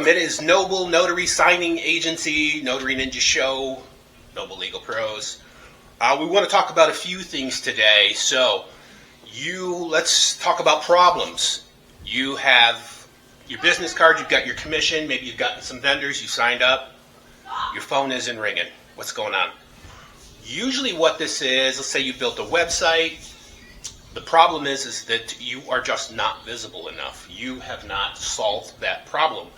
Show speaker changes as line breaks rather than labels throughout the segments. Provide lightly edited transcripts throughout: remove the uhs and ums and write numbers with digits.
welcome. It is Noble Notary Signing Agency, Notary Ninja Show, Noble Legal Pros. We want to talk about a few things today. So, let's talk about problems. You have your business card, you've got your commission, maybe you've gotten some vendors, you signed up, your phone isn't ringing. What's going on? Usually what this is, let's say you built a website. The problem is that you are just not visible enough. You have not solved that problem.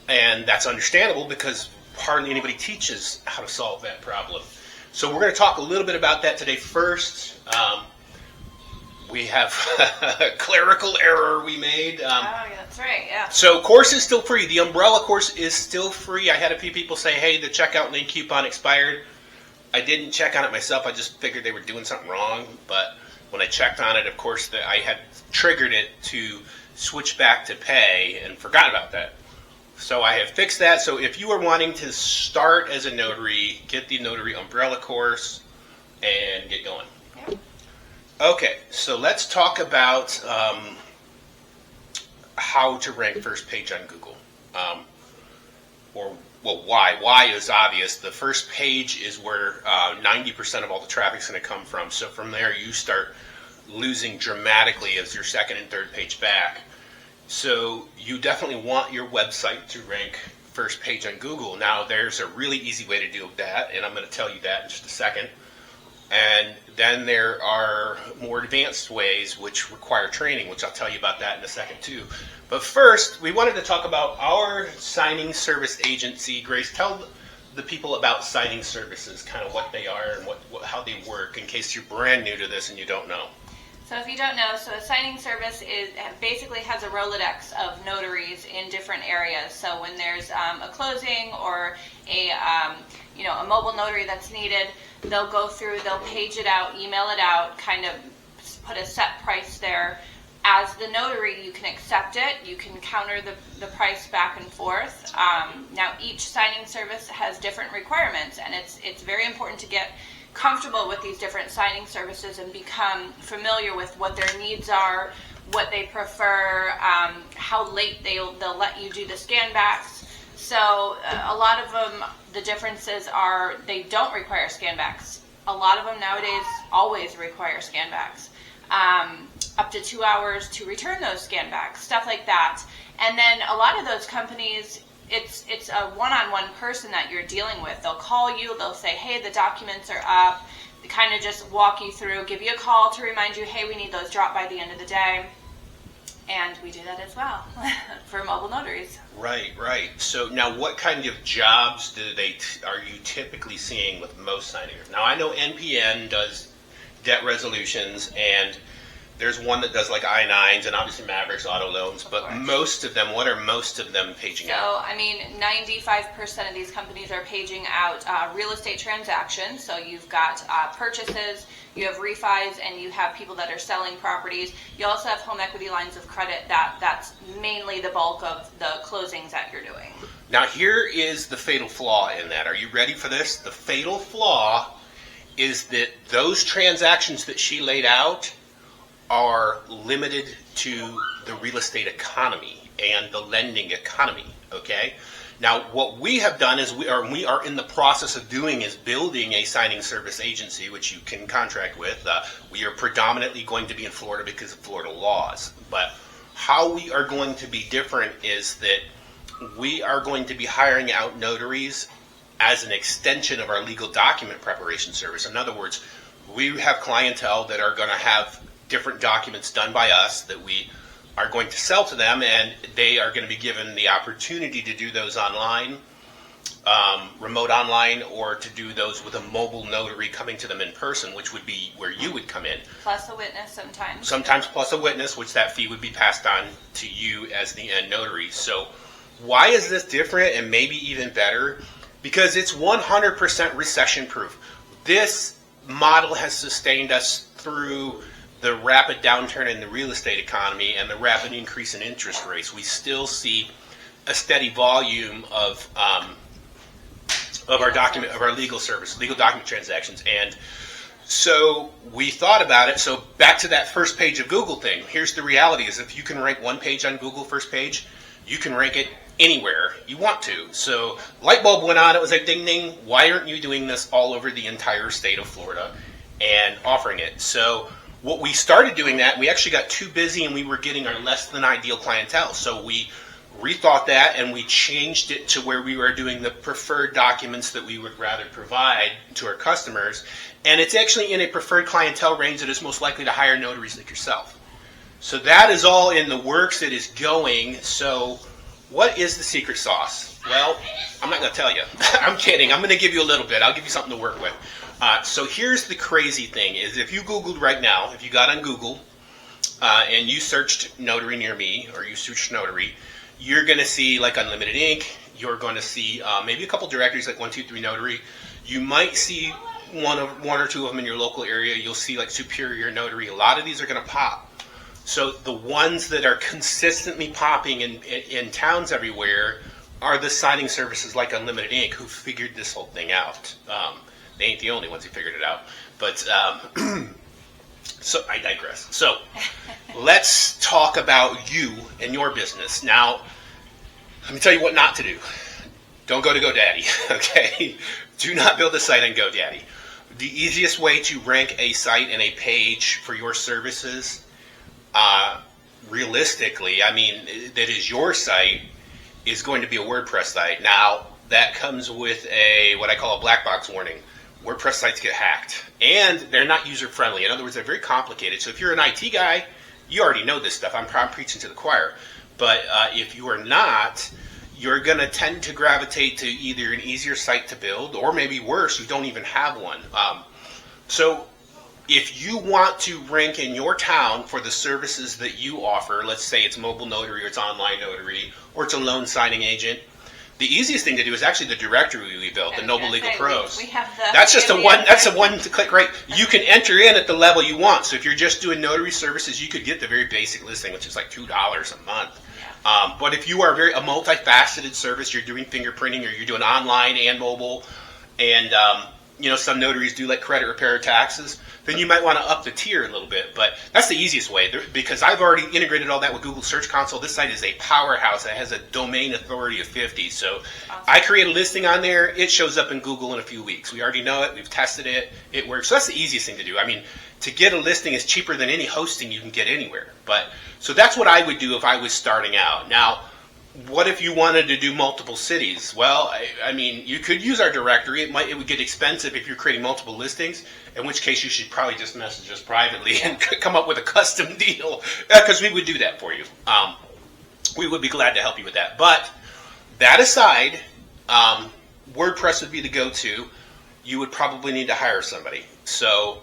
And that's understandable because hardly anybody teaches how to solve that problem. So we're going to talk a little bit about that today. First, we have a clerical error we made.
That's right, yeah.
So course is still free. The umbrella course is still free. I had a few people say, hey, the checkout link coupon expired. I didn't check on it myself. I just figured they were doing something wrong. But when I checked on it, of course, I had triggered it to switch back to pay and forgot about that. So I have fixed that. So if you are wanting to start as a notary, get the notary umbrella course and get going.
Yep.
Okay, so let's talk about how to rank first page on Google. Why? Why is obvious. The first page is where 90% of all the traffic is going to come from. So from there, you start losing dramatically as your second and third page back. So you definitely want your website to rank first page on Google. Now, there's a really easy way to do that, and I'm going to tell you that in just a second. And then there are more advanced ways which require training, which I'll tell you about that in a second too. But first, we wanted to talk about our signing service agency. Grace, tell the people about signing services, kind of what they are and how they work, in case you're brand new to this and you don't know.
So if you don't know, a signing service basically has a Rolodex of notaries in different areas. So when there's a closing or a mobile notary that's needed, they'll go through, they'll page it out, email it out, kind of put a set price there. As the notary, you can accept it, you can counter the price back and forth. Now each signing service has different requirements, and it's very important to get comfortable with these different signing services and become familiar with what their needs are, what they prefer, how late they'll let you do the scan backs. So a lot of them, the differences are they don't require scan backs. A lot of them nowadays always require scan backs. Up to 2 hours to return those scan backs, stuff like that. And then a lot of those companies, it's a one-on-one person that you're dealing with. They'll call you, they'll say, hey, the documents are up. They kind of just walk you through, give you a call to remind you, hey, we need those dropped by the end of the day. And we do that as well for mobile notaries.
Right. So now what kind of jobs are you typically seeing with most signers? Now I know NPN does debt resolutions, and there's one that does like I-9s and obviously Mavericks auto loans, but most of them, what are most of them paging out?
So, 95% of these companies are paging out real estate transactions. So you've got purchases, you have refis, and you have people that are selling properties. You also have home equity lines of credit. That's mainly the bulk of the closings that you're doing.
Now here is the fatal flaw in that. Are you ready for this? The fatal flaw is that those transactions that she laid out are limited to the real estate economy and the lending economy, okay? Now, what we have done is we are in the process of doing is building a signing service agency, which you can contract with. We are predominantly going to be in Florida because of Florida laws. But how we are going to be different is that we are going to be hiring out notaries as an extension of our legal document preparation service. In other words, we have clientele that are going to have different documents done by us that we are going to sell to them, and they are going to be given the opportunity to do those online, remote online, or to do those with a mobile notary coming to them in person, which would be where you would come in.
Plus a witness sometimes.
Sometimes plus a witness, which that fee would be passed on to you as the end notary. So why is this different and maybe even better? Because it's 100% recession proof. This model has sustained us through the rapid downturn in the real estate economy and the rapid increase in interest rates. We still see a steady volume of our legal document transactions. And so we thought about it. So back to that first page of Google thing. Here's the reality: is if you can rank one page on Google first page, you can rank it anywhere you want to. So light bulb went on. It was like ding ding. Why aren't you doing this all over the entire state of Florida and offering it? So what we started doing that, we actually got too busy and we were getting our less than ideal clientele. So we rethought that and we changed it to where we were doing the preferred documents that we would rather provide to our customers. And it's actually in a preferred clientele range that is most likely to hire notaries like yourself. So that is all in the works. It is going. So what is the secret sauce? Well, I'm not going to tell you. I'm kidding. I'm going to give you a little bit. I'll give you something to work with. So here's the crazy thing is if you Googled right now, if you got on Google and you searched notary near me or you searched notary, you're going to see like Unlimited Ink. You're going to see maybe a couple directories like 123 Notary. You might see one or two of them in your local area. You'll see like Superior Notary. A lot of these are going to pop. So the ones that are consistently popping in towns everywhere are the signing services like Unlimited Ink who figured this whole thing out. They ain't the only ones who figured it out. But so I digress. So let's talk about you and your business. Now, let me tell you what not to do. Don't go to GoDaddy, okay? Do not build a site on GoDaddy. The easiest way to rank a site and a page for your services, realistically, I mean, that is your site, is going to be a WordPress site. Now, that comes with what I call a black box warning. WordPress sites get hacked, and they're not user-friendly. In other words, they're very complicated. So if you're an IT guy, you already know this stuff. I'm preaching to the choir. But if you are not, you're going to tend to gravitate to either an easier site to build, or maybe worse, you don't even have one. So if you want to rank in your town for the services that you offer, let's say it's mobile notary, or it's online notary, or it's a loan signing agent, the easiest thing to do is actually the directory we built, the Noble Legal Pros.
We have
that's just that's a one to click right. You can enter in at the level you want. So if you're just doing notary services, you could get the very basic listing, which is like $2 a month. Yeah. But if you are a multifaceted service, you're doing fingerprinting, or you're doing online and mobile, and some notaries do like credit repair taxes, then you might want to up the tier a little bit. But that's the easiest way, because I've already integrated all that with Google Search Console. This site is a powerhouse. It has a domain authority of 50. So awesome. I create a listing on there. It shows up in Google in a few weeks. We already know it. We've tested it. It works. So that's the easiest thing to do. I mean, to get a listing is cheaper than any hosting you can get anywhere. So that's what I would do if I was starting out. Now, what if you wanted to do multiple cities? Well, I mean, you could use our directory. It would get expensive if you're creating multiple listings, in which case you should probably just message us privately and come up with a custom deal, because we would do that for you. We would be glad to help you with that. But that aside, WordPress would be the go-to. You would probably need to hire somebody. So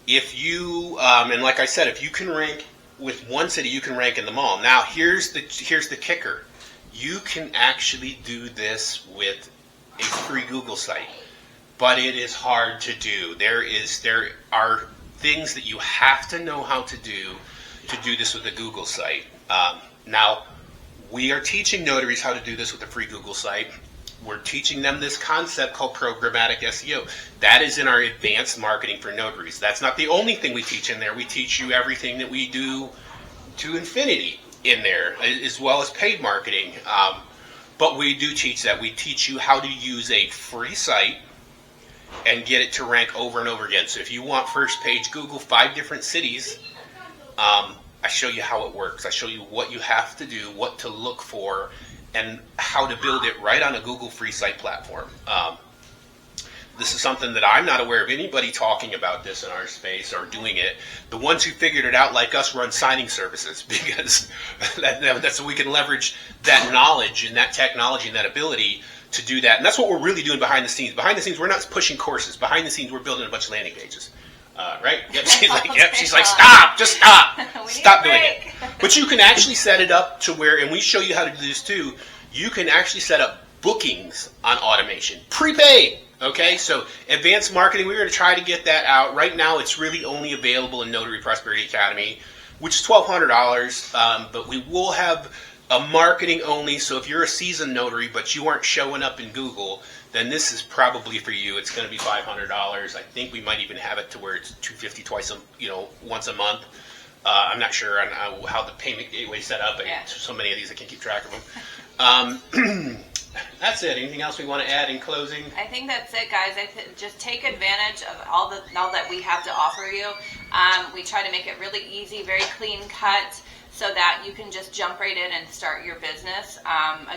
if you, and like I said, if you can rank with one city, you can rank in them all. Now, here's the kicker. You can actually do this with a free Google site, but it is hard to do. There are things that you have to know how to do this with a Google site. Now, we are teaching notaries how to do this with a free Google site. We're teaching them this concept called programmatic SEO. That is in our advanced marketing for notaries. That's not the only thing we teach in there. We teach you everything that we do to infinity in there, as well as paid marketing. But we do teach that. We teach you how to use a free site and get it to rank over and over again. So if you want first page Google 5 different cities, I show you how it works. I show you what you have to do, what to look for, and how to build it right on a Google free site platform. This is something that I'm not aware of anybody talking about this in our space or doing it. The ones who figured it out, like us, run signing services, because that's so we can leverage that knowledge and that technology and that ability to do that. And that's what we're really doing behind the scenes. Behind the scenes, we're not pushing courses. Behind the scenes, we're building a bunch of landing pages. Right? Yep. She's like, stop, just stop. Stop doing it. But you can actually set it up to where, and we show you how to do this too, you can actually set up bookings on automation. Prepaid. Okay, so advanced marketing, we're going to try to get that out. Right now, it's really only available in Notary Prosperity Academy, which is $1,200, but we will have a marketing only. So if you're a seasoned notary, but you aren't showing up in Google, then this is probably for you. It's going to be $500. I think we might even have it to where it's $250 once a month. I'm not sure on how the payment gateway is set up. So many of these I can't keep track of them. That's it. Anything else we want to add in closing?
I think that's it, guys. Just take advantage of all that we have to offer you. We try to make it really easy, very clean cut, so that you can just jump right in and start your business.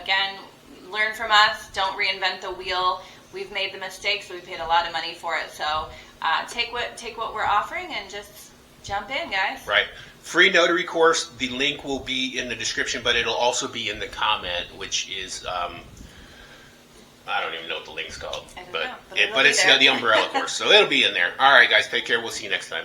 Again, learn from us. Don't reinvent the wheel. We've made the mistakes. We paid a lot of money for it. So take what we're offering and just jump in, guys.
Right. Free notary course. The link will be in the description, but it'll also be in the comment, which is I don't even know what the link's called,
I don't know,
but it's
there.
the umbrella course, so it'll be in there. All right, guys, take care. We'll see you next time.